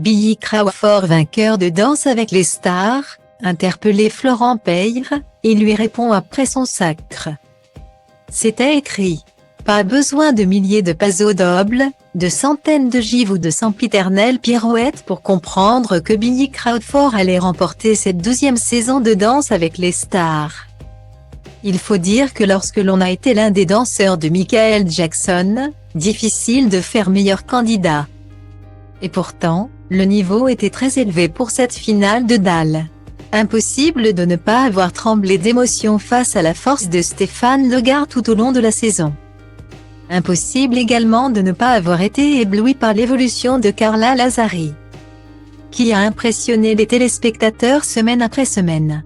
Billy Crawford, vainqueur de Danse avec les stars, interpellé Florent Peyre, et lui répond après son sacre. C'était écrit. Pas besoin de milliers de pas au double, de centaines de gives ou de sempiternelles pirouettes pour comprendre que Billy Crawford allait remporter cette 12e saison de Danse avec les stars. Il faut dire que lorsque l'on a été l'un des danseurs de Michael Jackson, difficile de faire meilleur candidat. Et pourtant, le niveau était très élevé pour cette finale de Dalles. Impossible de ne pas avoir tremblé d'émotion face à la force de Stéphane Legard tout au long de la saison. Impossible également de ne pas avoir été ébloui par l'évolution de Carla Lazzari, qui a impressionné les téléspectateurs semaine après semaine.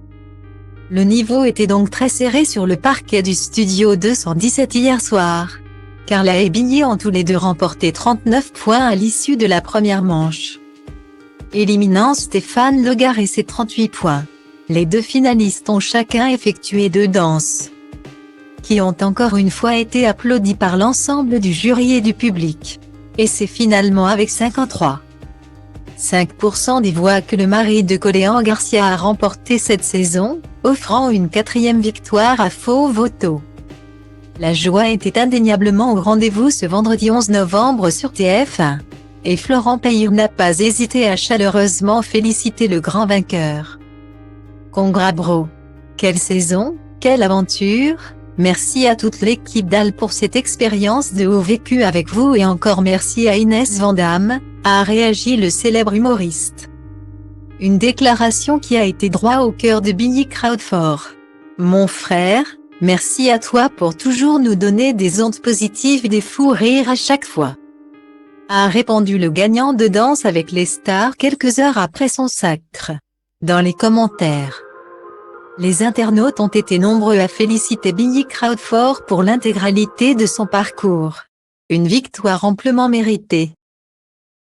Le niveau était donc très serré sur le parquet du Studio 217 hier soir. Carla et Billy ont tous les deux remporté 39 points à l'issue de la première manche, éliminant Stéphane Legard et ses 38 points. Les deux finalistes ont chacun effectué 2 danses, qui ont encore une fois été applaudis par l'ensemble du jury et du public. Et c'est finalement avec 53,5% des voix que le mari de Coléan Garcia a remporté cette saison, offrant une 4e victoire à Faux Voto. La joie était indéniablement au rendez-vous ce vendredi 11 novembre sur TF1. Et Florent Peyre n'a pas hésité à chaleureusement féliciter le grand vainqueur. Congrats bro! Quelle saison, quelle aventure! Merci à toute l'équipe Dalles pour cette expérience de haut vécu avec vous et encore merci à Inès Vandamme, a réagi le célèbre humoriste. Une déclaration qui a été droit au cœur de Billy Crawford. Mon frère, merci à toi pour toujours nous donner des ondes positives et des fous rires à chaque fois, a répondu le gagnant de Danse avec les stars quelques heures après son sacre. Dans les commentaires, les internautes ont été nombreux à féliciter Billy Crawford pour l'intégralité de son parcours. Une victoire amplement méritée.